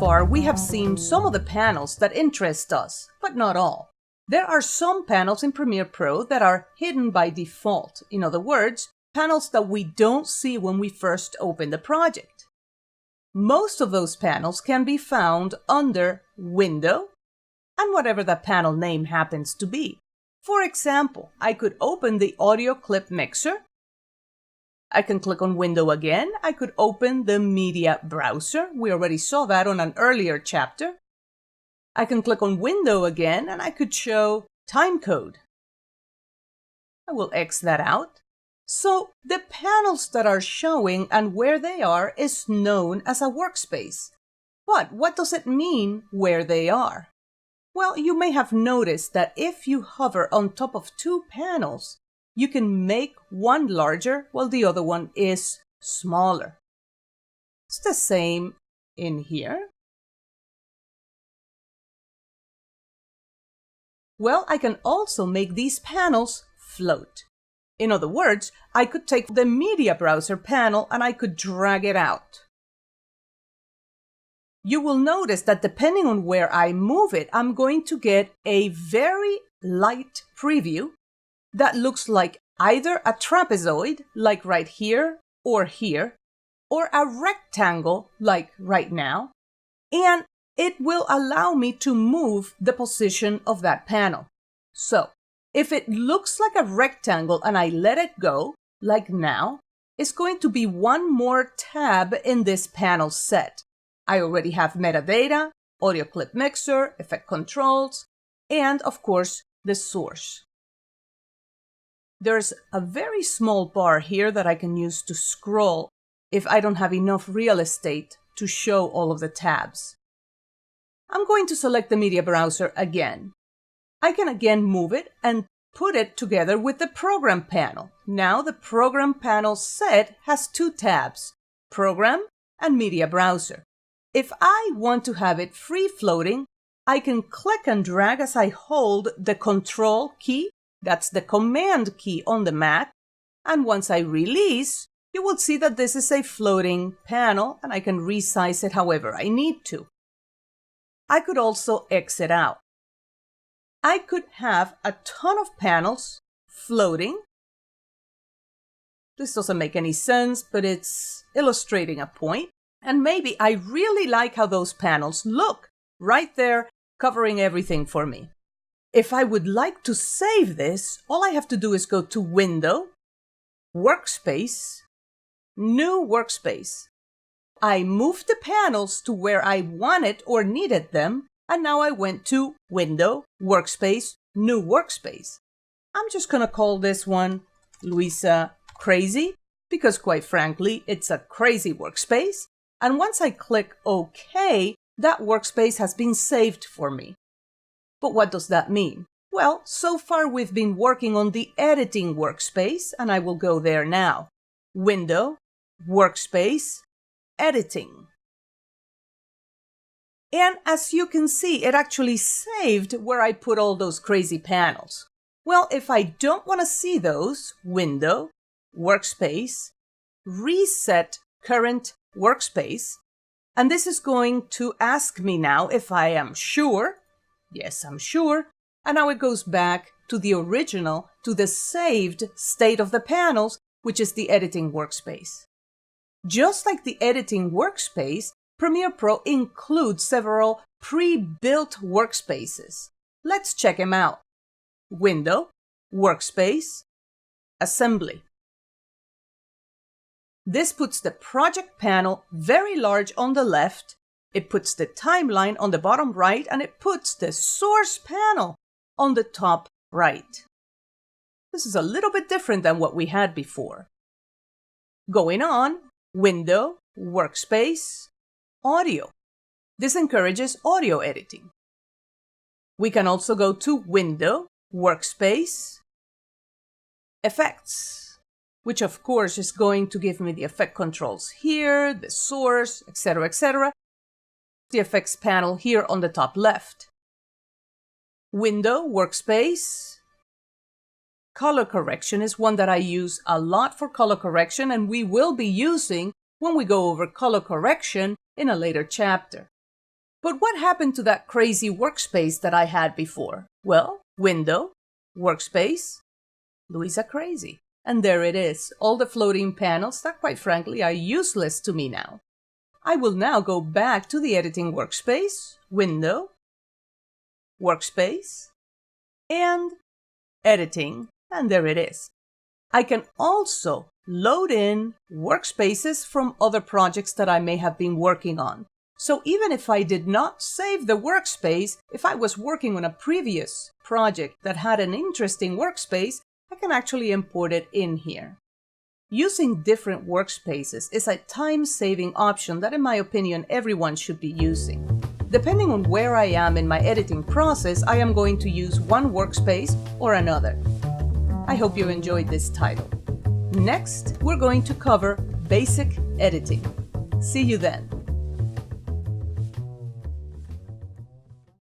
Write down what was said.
far, we have seen some of the panels that interest us, but not all. There are some panels in Premiere Pro that are hidden by default. In other words, panels that we don't see when we first open the project. Most of those panels can be found under Window and whatever that panel name happens to be. For example, I could open the audio clip mixer. I can click on Window again. I could open the media browser. We already saw that on an earlier chapter. I can click on Window again and I could show timecode. I will X that out. So the panels that are showing and where they are is known as a workspace. But what does it mean where they are? Well, you may have noticed that if you hover on top of two panels, you can make one larger while the other one is smaller. It's the same in here. Well, I can also make these panels float. In other words, I could take the media browser panel and I could drag it out. You will notice that depending on where I move it, I'm going to get a very light preview that looks like either a trapezoid, like right here, or a rectangle, like right now, and it will allow me to move the position of that panel. So, if it looks like a rectangle and I let it go, like now, it's going to be one more tab in this panel set. I already have metadata, audio clip mixer, effect controls, and of course, the source. There's a very small bar here that I can use to scroll if I don't have enough real estate to show all of the tabs. I'm going to select the media browser again. I can again move it and put it together with the program panel. Now the program panel set has two tabs, Program and Media Browser. If I want to have it free floating, I can click and drag as I hold the Control key. That's the Command key on the Mac. And once I release, you will see that this is a floating panel and I can resize it however I need to. I could also exit out. I could have a ton of panels floating. This doesn't make any sense, but it's illustrating a point. And maybe I really like how those panels look right there, covering everything for me. If I would like to save this, all I have to do is go to Window, Workspace, New Workspace. I moved the panels to where I wanted or needed them, and now I went to Window, Workspace, New Workspace. I'm just going to call this one Luisa Crazy, because quite frankly, it's a crazy workspace. And once I click OK, that workspace has been saved for me. But what does that mean? Well, so far we've been working on the editing workspace, and I will go there now. Window, Workspace, Editing. And as you can see, it actually saved where I put all those crazy panels. Well, if I don't want to see those, Window, Workspace, Reset Current Workspace, and this is going to ask me now if I am sure. Yes, I'm sure. And now it goes back to the original, to the saved state of the panels, which is the editing workspace. Just like the editing workspace, Premiere Pro includes several pre-built workspaces. Let's check them out. Window, Workspace, Assembly. This puts the project panel very large on the left, it puts the timeline on the bottom right, and it puts the source panel on the top right. This is a little bit different than what we had before. Going on, Window, Workspace, Audio. This encourages audio editing. We can also go to Window, Workspace, Effects, which of course is going to give me the effect controls here, the source, etc., etc. The effects panel here on the top left. Window, Workspace. Color correction is one that I use a lot for color correction, and we will be using when we go over color correction in a later chapter. But what happened to that crazy workspace that I had before? Well, Window, Workspace, Louisa Crazy. And there it is, all the floating panels that quite frankly are useless to me now. I will now go back to the editing workspace, Window, Workspace, and Editing, and there it is. I can also load in workspaces from other projects that I may have been working on. So even if I did not save the workspace, if I was working on a previous project that had an interesting workspace, I can actually import it in here. Using different workspaces is a time-saving option that, in my opinion, everyone should be using. Depending on where I am in my editing process, I am going to use one workspace or another. I hope you enjoyed this title. Next, we're going to cover basic editing. See you then.